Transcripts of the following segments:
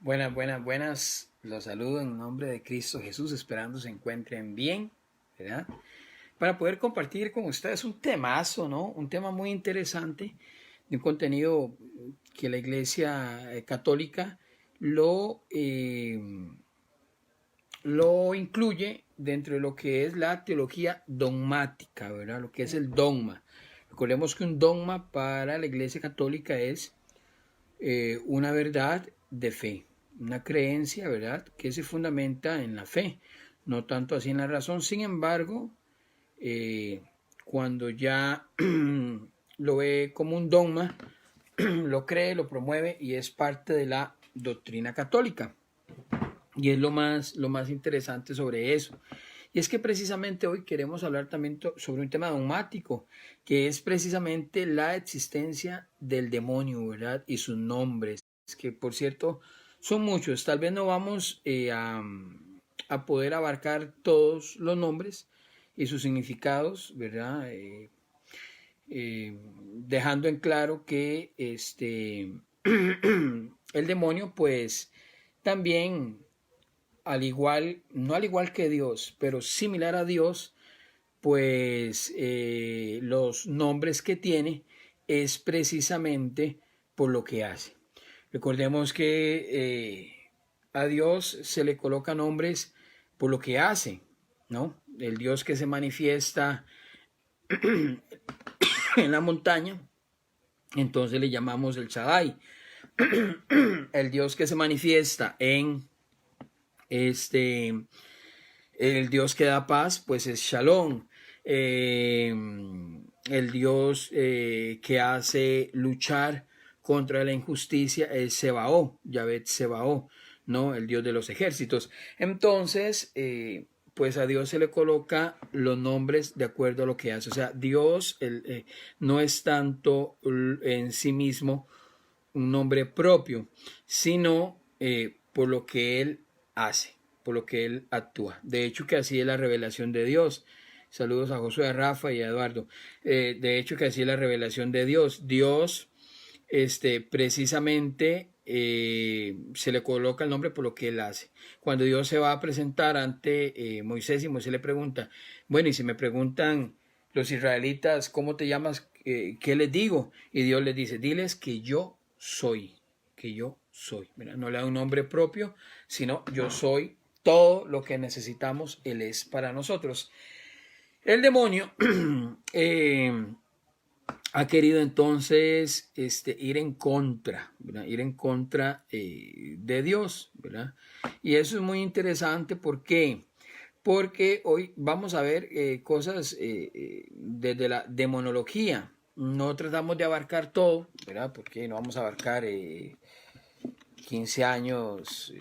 Buenas. Los saludo en nombre de Cristo Jesús, esperando se encuentren bien, ¿verdad? Para poder compartir con ustedes un temazo, ¿no? Un tema muy interesante, de un contenido que la Iglesia Católica lo, eh, lo incluye dentro de lo que es la teología dogmática, ¿verdad? Lo que es el dogma. Recordemos que un dogma para la Iglesia Católica es una verdad de fe, una creencia, ¿verdad?, que se fundamenta en la fe, no tanto así en la razón. Sin embargo, cuando ya lo ve como un dogma, lo cree, lo promueve y es parte de la doctrina católica. Y es lo más interesante sobre eso. Y es que precisamente hoy queremos hablar también sobre un tema dogmático, que es precisamente la existencia del demonio, ¿verdad? Y sus nombres, que por cierto son muchos. Tal vez no vamos a poder abarcar todos los nombres y sus significados, ¿verdad? Dejando en claro que el demonio pues también no al igual que Dios, pero similar a Dios, pues los nombres que tiene es precisamente por lo que hace. Recordemos que a Dios se le coloca nombres por lo que hace, ¿no? El Dios que se manifiesta en la montaña, entonces le llamamos el Shaddai. El Dios que se manifiesta en el Dios que da paz, pues es Shalom. El Dios que hace luchar contra la injusticia es Sebaó, Yahvé Sebaó, ¿no? El Dios de los ejércitos. Entonces, pues a Dios se le coloca los nombres de acuerdo a lo que hace. O sea, Dios no es tanto en sí mismo un nombre propio, sino por lo que Él hace, por lo que Él actúa. De hecho, que así es la revelación de Dios. Saludos a Josué, a Rafa y a Eduardo. De hecho, que así es la revelación de Dios. Dios, precisamente, se le coloca el nombre por lo que Él hace. Cuando Dios se va a presentar ante Moisés y Moisés le pregunta, bueno, y si me preguntan los israelitas, ¿cómo te llamas? ¿Qué les digo? Y Dios les dice, diles que yo soy, que yo soy. Mira, no le da un nombre propio, sino yo soy todo lo que necesitamos, Él es para nosotros. El demonio ha querido entonces ir en contra, ¿verdad? Ir en contra de Dios, ¿verdad? Y eso es muy interesante. ¿Por qué? Porque hoy vamos a ver cosas desde la demonología. No tratamos de abarcar todo, ¿verdad? Porque no vamos a abarcar 15 años,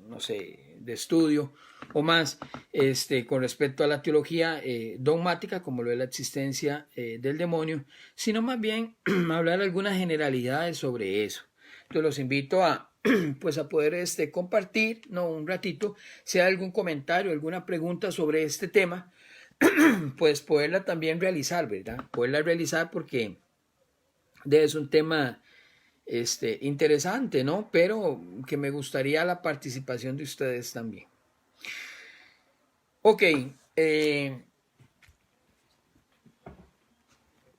no sé, de estudio o más con respecto a la teología dogmática, como lo es la existencia del demonio, sino más bien hablar algunas generalidades sobre eso. Entonces los invito a pues a poder compartir, no, un ratito, si hay algún comentario, alguna pregunta sobre este tema, pues poderla también realizar, ¿verdad? Poderla realizar porque es un tema interesante, ¿no? Pero que me gustaría la participación de ustedes también. Ok, en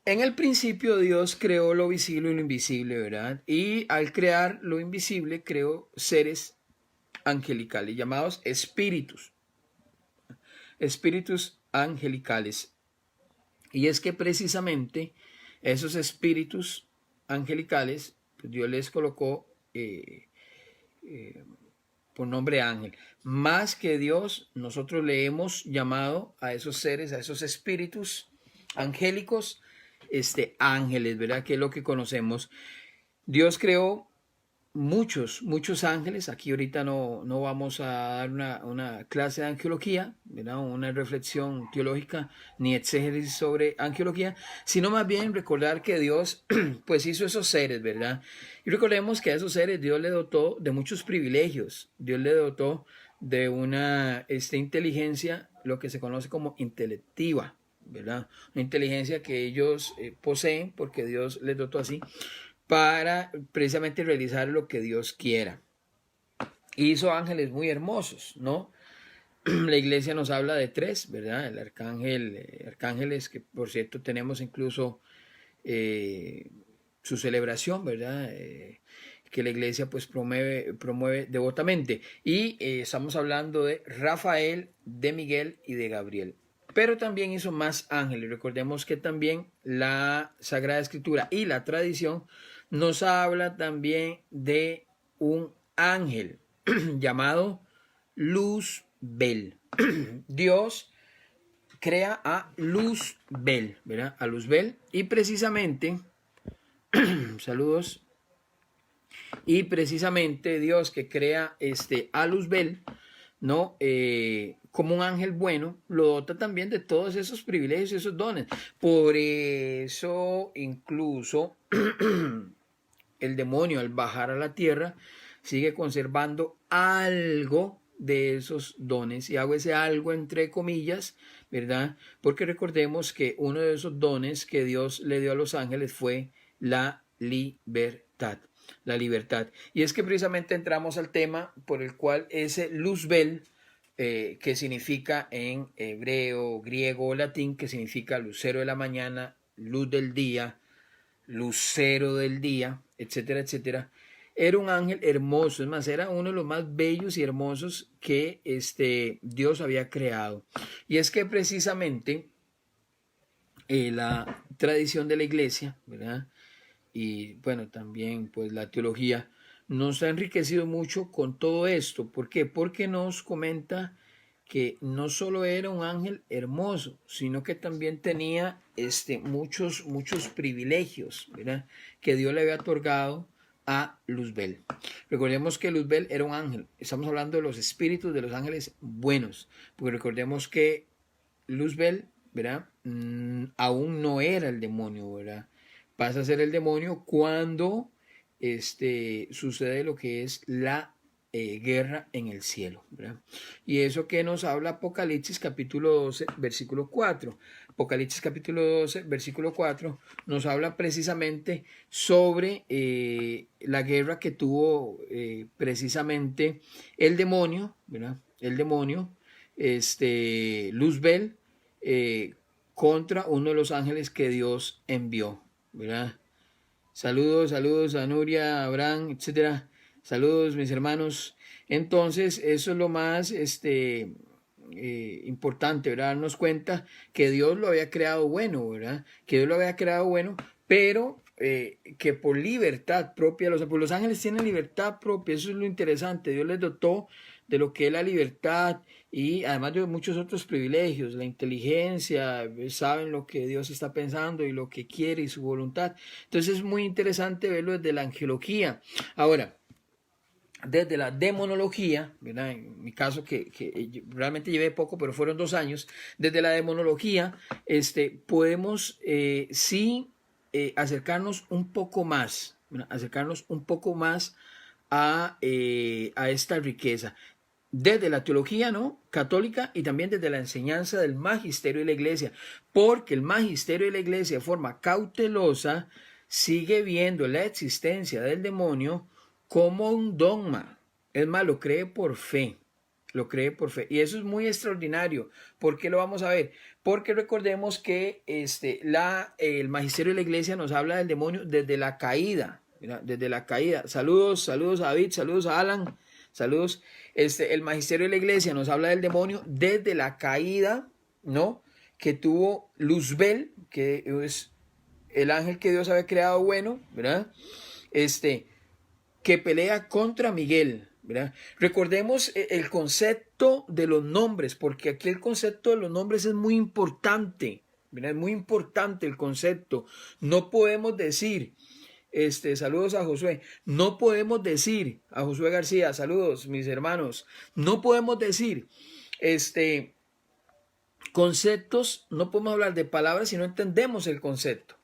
el principio Dios creó lo visible y lo invisible, ¿verdad? Y al crear lo invisible creó seres angelicales llamados espíritus, espíritus angelicales. Y es que precisamente esos espíritus angelicales, pues Dios les colocó por nombre ángel. Más que Dios, nosotros le hemos llamado a esos seres, a esos espíritus angélicos, ángeles, ¿verdad? Que es lo que conocemos. Dios creó muchos ángeles. Aquí ahorita no vamos a dar una clase de angiología, ¿verdad? Una reflexión teológica ni exégesis sobre angiología, sino más bien recordar que Dios pues hizo esos seres, ¿verdad? Y recordemos que a esos seres Dios le dotó de muchos privilegios. Dios le dotó de una inteligencia, lo que se conoce como intelectiva, ¿verdad? Una inteligencia que ellos poseen porque Dios les dotó así, para precisamente realizar lo que Dios quiera. Hizo ángeles muy hermosos, ¿no? La iglesia nos habla de 3, ¿verdad? El arcángeles, que por cierto tenemos incluso su celebración, ¿verdad? Que la iglesia pues promueve devotamente. Y estamos hablando de Rafael, de Miguel y de Gabriel. Pero también hizo más ángeles. Recordemos que también la Sagrada Escritura y la tradición nos habla también de un ángel llamado Luzbel. Dios crea a Luzbel, ¿verdad? A Luzbel, y precisamente, saludos, y precisamente Dios que crea a Luzbel, ¿no? Como un ángel bueno, lo dota también de todos esos privilegios y esos dones. Por eso, incluso, el demonio al bajar a la tierra sigue conservando algo de esos dones, y hago ese algo entre comillas, ¿verdad? Porque recordemos que uno de esos dones que Dios le dio a los ángeles fue la libertad. La libertad. Y es que precisamente entramos al tema por el cual ese Luzbel, que significa en hebreo, griego o latín, que significa lucero de la mañana, luz del día, lucero del día, etcétera, etcétera, era un ángel hermoso. Es más, era uno de los más bellos y hermosos que Dios había creado. Y es que precisamente la tradición de la iglesia, ¿verdad? Y bueno, también pues la teología nos ha enriquecido mucho con todo esto. ¿Por qué? Porque nos comenta que no solo era un ángel hermoso, sino que también tenía muchos privilegios, ¿verdad? Que Dios le había otorgado a Luzbel. Recordemos que Luzbel era un ángel. Estamos hablando de los espíritus de los ángeles buenos, porque recordemos que Luzbel, ¿verdad? Aún no era el demonio, ¿verdad? Pasa a ser el demonio cuando sucede lo que es la guerra en el cielo, ¿verdad? Y eso que nos habla Apocalipsis capítulo 12, versículo 4. Apocalipsis capítulo 12, versículo 4 nos habla precisamente sobre la guerra que tuvo precisamente el demonio, ¿verdad? El demonio, Luzbel, contra uno de los ángeles que Dios envió, ¿verdad? Saludos a Nuria, Abraham, etcétera. Saludos, mis hermanos. Entonces, eso es lo más importante, ¿verdad? Darnos cuenta que Dios lo había creado bueno, ¿verdad? Que Dios lo había creado bueno, pero que por libertad propia, los ángeles tienen libertad propia, eso es lo interesante. Dios les dotó de lo que es la libertad y además de muchos otros privilegios, la inteligencia, saben lo que Dios está pensando y lo que quiere y su voluntad. Entonces es muy interesante verlo desde la angelología. Ahora, desde la demonología, ¿verdad? En mi caso que realmente llevé poco, pero fueron 2 años, desde la demonología podemos sí acercarnos un poco más, ¿verdad? Acercarnos un poco más a esta riqueza. Desde la teología, ¿no?, católica, y también desde la enseñanza del magisterio de la iglesia, porque el magisterio de la iglesia de forma cautelosa sigue viendo la existencia del demonio como un dogma. Es más, lo cree por fe. Lo cree por fe. Y eso es muy extraordinario. ¿Por qué lo vamos a ver? Porque recordemos que el magisterio de la iglesia nos habla del demonio desde la caída. Mira, desde la caída. Saludos a David, saludos a Alan, saludos. El magisterio de la iglesia nos habla del demonio desde la caída, ¿no?, que tuvo Luzbel, que es el ángel que Dios había creado bueno, ¿verdad? Que pelea contra Miguel, ¿verdad? Recordemos el concepto de los nombres, porque aquí el concepto de los nombres es muy importante, ¿verdad? Es muy importante el concepto. No podemos decir, saludos a Josué, no podemos decir, a Josué García, saludos mis hermanos, no podemos decir, conceptos, no podemos hablar de palabras si no entendemos el concepto,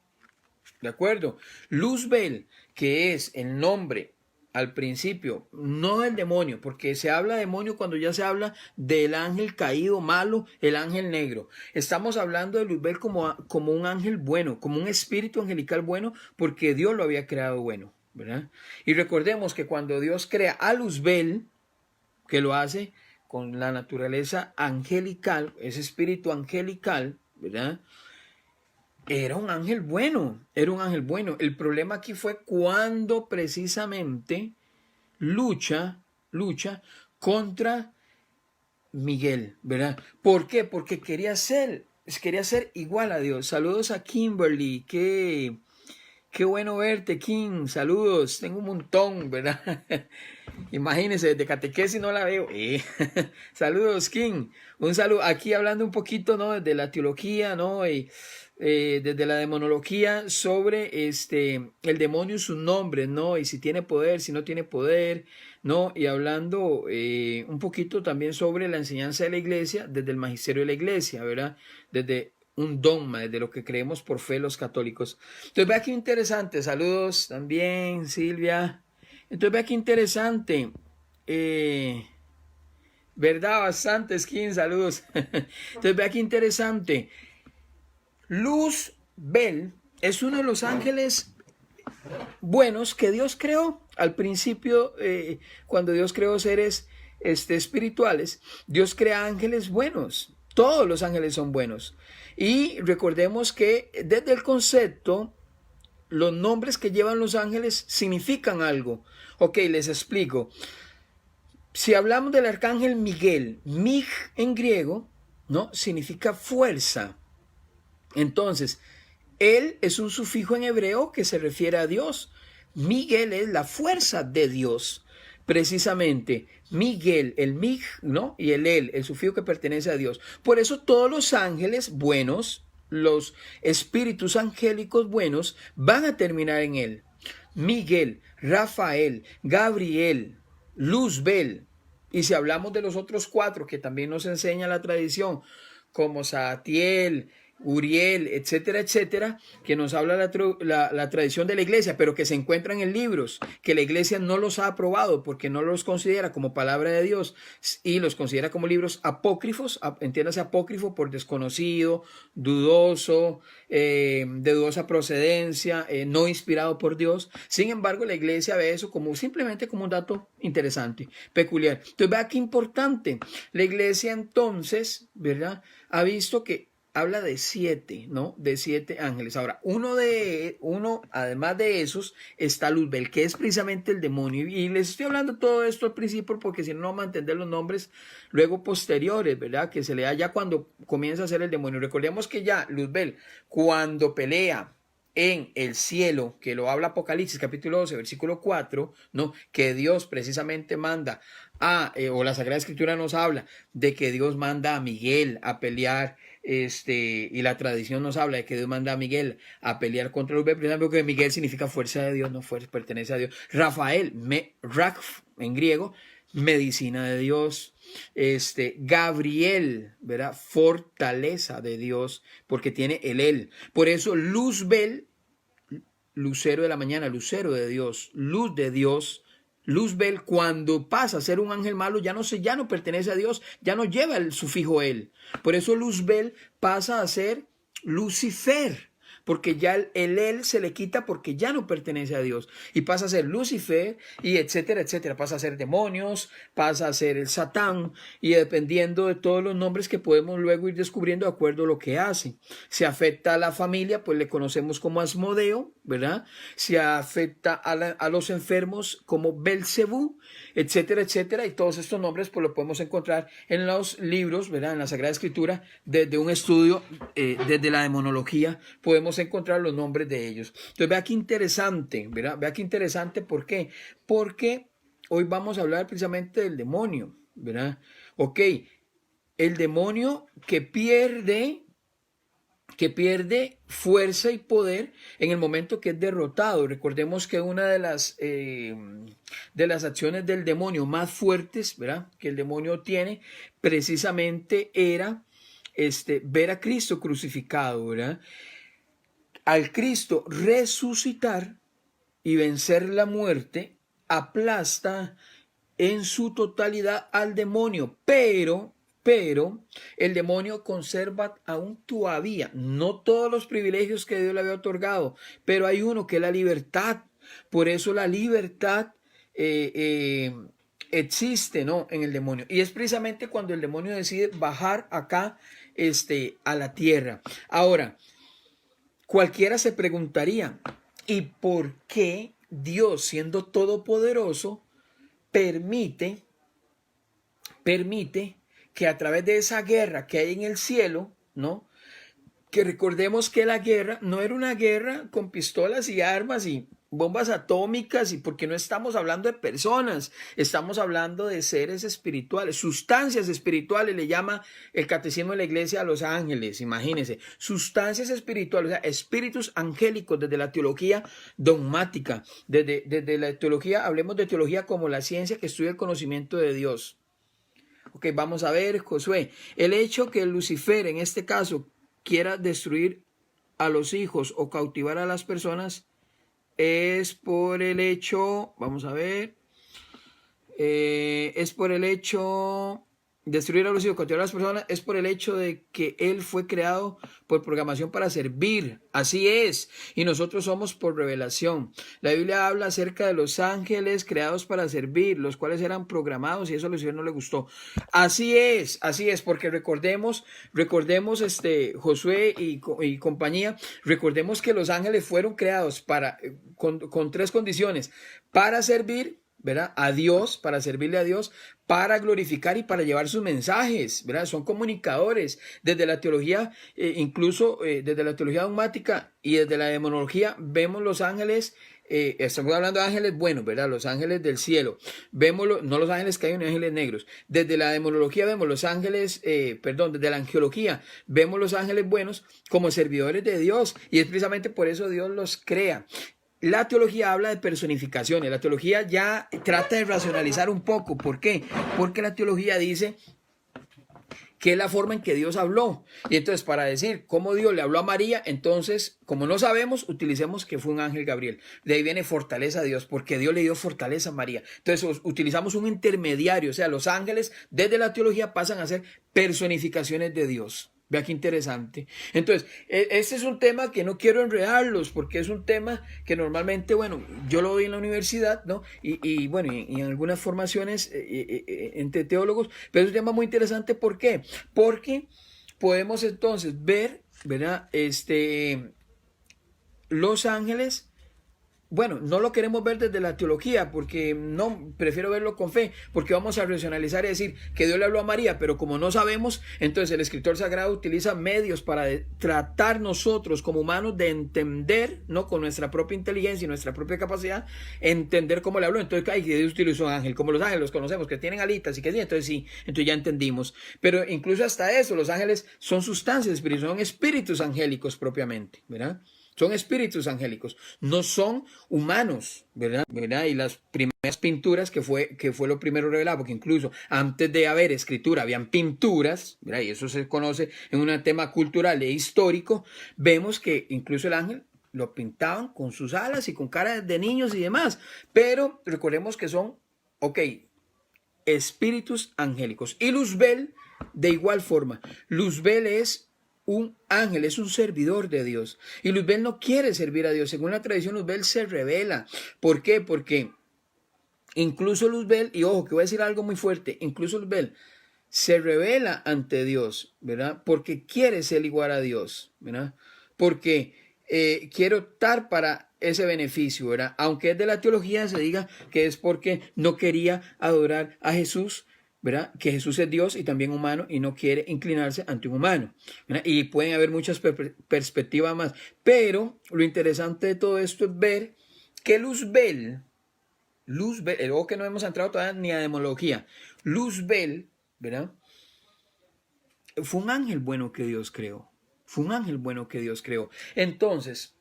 ¿de acuerdo? Luzbel, que es el nombre al principio, no del demonio, porque se habla de demonio cuando ya se habla del ángel caído malo, el ángel negro. Estamos hablando de Luzbel como un ángel bueno, como un espíritu angelical bueno, porque Dios lo había creado bueno, ¿verdad? Y recordemos que cuando Dios crea a Luzbel, que lo hace con la naturaleza angelical, ese espíritu angelical, ¿verdad? Era un ángel bueno, era un ángel bueno. El problema aquí fue cuando precisamente lucha contra Miguel, ¿verdad? ¿Por qué? Porque quería ser igual a Dios. Saludos a Kimberly, qué bueno verte, Kim. Saludos, tengo un montón, ¿verdad? Imagínense, desde catequesis no la veo. Saludos, Kim. Un saludo. Aquí hablando un poquito, ¿no? Desde la teología, ¿no? Desde la demonología sobre el demonio y sus nombres, ¿no? Y si tiene poder, si no tiene poder, ¿no? Y hablando un poquito también sobre la enseñanza de la iglesia, desde el magisterio de la iglesia, ¿verdad? Desde un dogma, desde lo que creemos por fe los católicos. Entonces, vea qué interesante. Saludos también, Silvia. Entonces, vea qué interesante. ¿Verdad? Bastante, Skin, saludos. Entonces, vea qué interesante. Luzbel es uno de los ángeles buenos que Dios creó. Al principio, cuando Dios creó seres espirituales, Dios crea ángeles buenos. Todos los ángeles son buenos. Y recordemos que desde el concepto, los nombres que llevan los ángeles significan algo. Ok, les explico. Si hablamos del arcángel Miguel, Mig en griego, ¿no? Significa fuerza. Entonces, él es un sufijo en hebreo que se refiere a Dios. Miguel es la fuerza de Dios. Precisamente, Miguel, el Mig, ¿no? Y el él, el sufijo que pertenece a Dios. Por eso todos los ángeles buenos, los espíritus angélicos buenos, van a terminar en él. Miguel, Rafael, Gabriel, Luzbel. Y si hablamos de los otros 4 que también nos enseña la tradición, como Saatiel, Uriel, etcétera, etcétera, que nos habla la tradición de la iglesia, pero que se encuentran en libros, que la iglesia no los ha aprobado porque no los considera como palabra de Dios y los considera como libros apócrifos, entiéndase apócrifo por desconocido, dudoso, de dudosa procedencia, no inspirado por Dios. Sin embargo, la iglesia ve eso como simplemente como un dato interesante, peculiar. Entonces, vea qué importante. La iglesia entonces, ¿verdad? Ha visto que habla de 7, ¿no? De 7 ángeles. Ahora, uno, además de esos, está Luzbel, que es precisamente el demonio. Y les estoy hablando todo esto al principio porque si no, no vamos a entender los nombres luego posteriores, ¿verdad? Que se le da ya cuando comienza a ser el demonio. Recordemos que ya Luzbel, cuando pelea en el cielo, que lo habla Apocalipsis capítulo 12, versículo 4, ¿no? Que Dios precisamente manda o la Sagrada Escritura nos habla de que Dios manda a Miguel a pelear, y la tradición nos habla de que Dios manda a Miguel a pelear contra Luzbel, porque Miguel significa fuerza de Dios, no fuerza, pertenece a Dios. Rafael, Rakf en griego, medicina de Dios. Gabriel, ¿verdad? Fortaleza de Dios, porque tiene el él. Por eso Luzbel, lucero de la mañana, lucero de Dios, luz de Dios. Luzbel, cuando pasa a ser un ángel malo, ya no pertenece a Dios, ya no lleva el sufijo él. Por eso Luzbel pasa a ser Lucifer, porque ya el él se le quita porque ya no pertenece a Dios. Y pasa a ser Lucifer y etcétera, etcétera. Pasa a ser demonios, pasa a ser el Satán y dependiendo de todos los nombres que podemos luego ir descubriendo de acuerdo a lo que hace. Si afecta a la familia, pues le conocemos como Asmodeo, ¿verdad? Si afecta a los enfermos como Belcebú, etcétera, etcétera. Y todos estos nombres pues los podemos encontrar en los libros, ¿verdad? En la Sagrada Escritura, desde un estudio, desde la demonología, podemos encontrar los nombres de ellos. Entonces vea qué interesante, ¿verdad? Vea qué interesante, ¿por qué? Porque hoy vamos a hablar precisamente del demonio, ¿verdad? Ok, el demonio que pierde fuerza y poder en el momento que es derrotado. Recordemos que una de las acciones del demonio más fuertes, ¿verdad?, que el demonio tiene, precisamente era ver a Cristo crucificado, ¿verdad? Al Cristo resucitar y vencer la muerte, aplasta en su totalidad al demonio, pero el demonio conserva aún todavía, no todos los privilegios que Dios le había otorgado, pero hay uno que es la libertad. Por eso la libertad existe, ¿no?, en el demonio. Y es precisamente cuando el demonio decide bajar acá a la tierra. Ahora, cualquiera se preguntaría, ¿y por qué Dios, siendo todopoderoso, permite que a través de esa guerra que hay en el cielo, ¿no? Que recordemos que la guerra no era una guerra con pistolas y armas y bombas atómicas, y porque no estamos hablando de personas, estamos hablando de seres espirituales, sustancias espirituales, le llama el catecismo de la iglesia a los ángeles, imagínense, sustancias espirituales, o sea, espíritus angélicos desde la teología dogmática, desde la teología, hablemos de teología como la ciencia que estudia el conocimiento de Dios. Ok, vamos a ver, Josué, el hecho que Lucifer en este caso quiera destruir a los hijos o cautivar a las personas es por el hecho, vamos a ver, es por el hecho, destruir a los hijos, cautivar a las personas, es por el hecho de que él fue creado por programación para servir, así es, y nosotros somos por revelación. La Biblia habla acerca de los ángeles creados para servir, los cuales eran programados, y eso a Lucifer no le gustó. Así es, porque recordemos Josué y compañía, recordemos que los ángeles fueron creados para, con tres condiciones: para servir, ¿verdad?, a Dios, para servirle a Dios, para glorificar y para llevar sus mensajes, ¿verdad? Son comunicadores. Desde la teología, incluso desde la teología dogmática y desde la demonología, vemos los ángeles, estamos hablando de ángeles buenos, ¿verdad? Los ángeles del cielo. Vemos, no los ángeles caídos ni ángeles negros. Desde la demonología vemos los ángeles, desde la angelología, vemos los ángeles buenos como servidores de Dios, y es precisamente por eso Dios los crea. La teología habla de personificaciones. La teología ya trata de racionalizar un poco. ¿Por qué? Porque la teología dice que es la forma en que Dios habló. Y entonces, para decir cómo Dios le habló a María, entonces, como no sabemos, utilicemos que fue un ángel Gabriel. De ahí viene fortaleza a Dios, porque Dios le dio fortaleza a María. Entonces, utilizamos un intermediario. O sea, los ángeles desde la teología pasan a ser personificaciones de Dios. Vea qué interesante. Entonces, este es un tema que no quiero enredarlos, porque es un tema que normalmente, bueno, yo lo doy en la universidad, ¿no? Y bueno, y en algunas formaciones entre teólogos, pero es un tema muy interesante. ¿Por qué? Porque podemos entonces ver, ¿verdad? Los ángeles. Bueno, no lo queremos ver desde la teología, porque no, prefiero verlo con fe, porque vamos a racionalizar y decir que Dios le habló a María, pero como no sabemos, entonces el escritor sagrado utiliza medios para tratar nosotros como humanos de entender, ¿no?, con nuestra propia inteligencia y nuestra propia capacidad, entender cómo le habló. Entonces, ay, que Dios utilizó un ángel, como los ángeles los conocemos, que tienen alitas y que sí, entonces ya entendimos. Pero incluso hasta eso, los ángeles son sustancias espirituales, son espíritus angélicos propiamente, ¿verdad? Son espíritus angélicos, no son humanos, ¿verdad? Y las primeras pinturas, que fue lo primero revelado, porque incluso antes de haber escritura habían pinturas, ¿verdad? Y eso se conoce en un tema cultural e histórico. Vemos que incluso el ángel lo pintaban con sus alas y con cara de niños y demás, pero recordemos que son, espíritus angélicos. Y Luzbel, de igual forma, Luzbel es un ángel, es un servidor de Dios. Y Luzbel no quiere servir a Dios. Según la tradición, Luzbel se revela. ¿Por qué? Porque incluso Luzbel, y ojo, que voy a decir algo muy fuerte, incluso Luzbel se revela ante Dios, ¿verdad? Porque quiere ser igual a Dios, ¿verdad? Porque quiere optar para ese beneficio, ¿verdad? Aunque es de la teología, se diga que es porque no quería adorar a Jesús, ¿verdad? Que Jesús es Dios y también humano y no quiere inclinarse ante un humano, ¿verdad? Y pueden haber muchas perspectivas más, pero lo interesante de todo esto es ver que Luzbel, luego que no hemos entrado todavía ni a demología, Luzbel, ¿verdad?, fue un ángel bueno que Dios creó. Fue un ángel bueno que Dios creó. Entonces,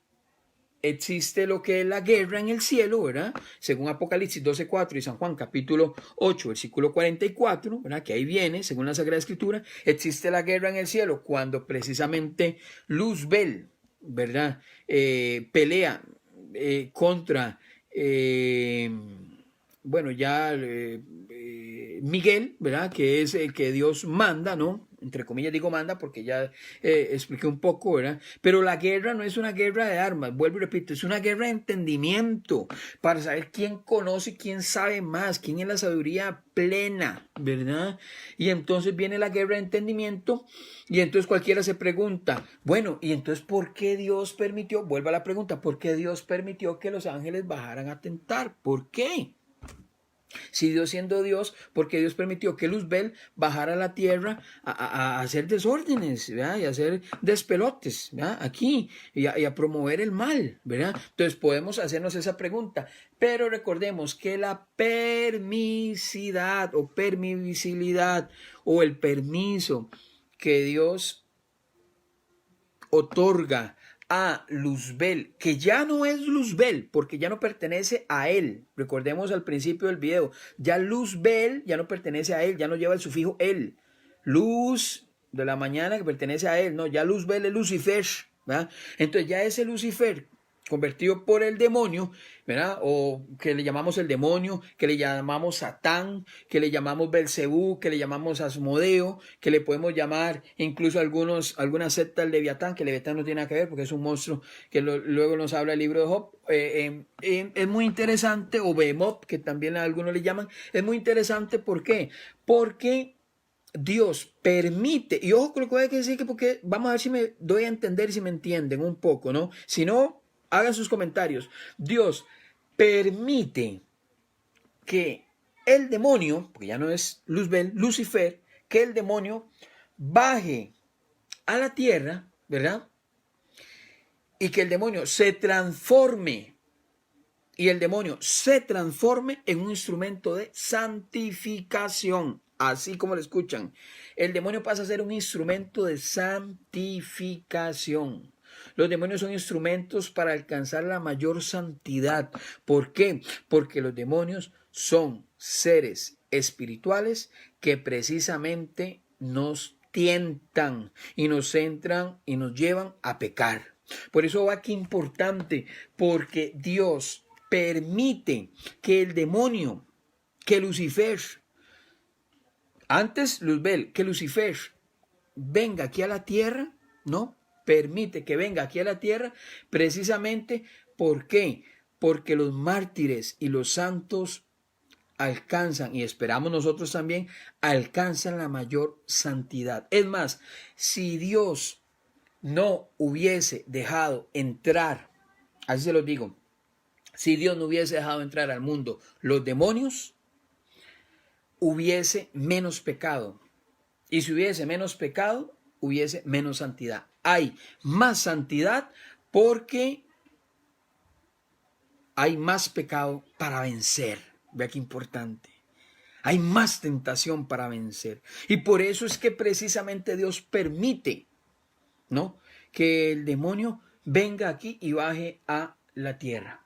existe lo que es la guerra en el cielo, ¿verdad? Según Apocalipsis 12:4 y San Juan capítulo 8, versículo 44, ¿verdad? Que ahí viene, según la Sagrada Escritura, existe la guerra en el cielo cuando precisamente Luzbel, ¿verdad?, pelea contra bueno, ya Miguel, ¿verdad? Que es el que Dios manda, ¿no? Entre comillas digo manda porque ya expliqué un poco, ¿verdad? Pero la guerra no es una guerra de armas, vuelvo y repito, es una guerra de entendimiento para saber quién conoce, quién sabe más, quién es la sabiduría plena, ¿verdad? Y entonces viene la guerra de entendimiento y entonces cualquiera se pregunta, bueno, ¿y entonces por qué Dios permitió? Vuelvo a la pregunta, ¿por qué Dios permitió que los ángeles bajaran a tentar? ¿Por qué? Si Dios siendo Dios, porque Dios permitió que Luzbel bajara a la tierra a hacer desórdenes, ¿verdad? Y a hacer despelotes, ¿verdad? Aquí, y a promover el mal, ¿verdad? Entonces podemos hacernos esa pregunta, pero recordemos que la permisidad o permisibilidad o el permiso que Dios otorga a Luzbel, que ya no es Luzbel, porque ya no pertenece a él. Recordemos al principio del video, ya Luzbel ya no pertenece a él, ya no lleva el sufijo él. Luz de la mañana que pertenece a él, no, ya Luzbel es Lucifer, ¿verdad? Entonces ya ese Lucifer convertido por el demonio, ¿verdad? O que le llamamos el demonio, que le llamamos Satán, que le llamamos Belcebú, que le llamamos Asmodeo, que le podemos llamar incluso algunas sectas Leviatán, que Leviatán no tiene nada que ver porque es un monstruo que luego nos habla el libro de Job. Es muy interesante, o Behemoth, que también algunos le llaman, es muy interesante, ¿por qué? Porque Dios permite, y ojo con lo que voy a decir, que porque vamos a ver si me doy a entender y si me entienden un poco, ¿no? Si no, hagan sus comentarios. Dios permite que el demonio, porque ya no es Luzbel, Lucifer, que el demonio baje a la tierra, ¿verdad? Y que el demonio se transforme, y el demonio se transforme en un instrumento de santificación. Así como lo escuchan, el demonio pasa a ser un instrumento de santificación. Los demonios son instrumentos para alcanzar la mayor santidad. ¿Por qué? Porque los demonios son seres espirituales que precisamente nos tientan y nos entran y nos llevan a pecar. Por eso va que importante, porque Dios permite que el demonio, que Lucifer, antes Luzbel, que Lucifer venga aquí a la tierra, ¿no? Permite que venga aquí a la tierra, precisamente, ¿por qué? Porque los mártires y los santos alcanzan, y esperamos nosotros también, alcanzan la mayor santidad. Es más, si Dios no hubiese dejado entrar, así se lo digo, si Dios no hubiese dejado entrar al mundo los demonios, hubiese menos pecado. Y si hubiese menos pecado, hubiese menos santidad. Hay más santidad porque hay más pecado para vencer. Vea qué importante. Hay más tentación para vencer. Y por eso es que precisamente Dios permite, ¿no?, que el demonio venga aquí y baje a la tierra.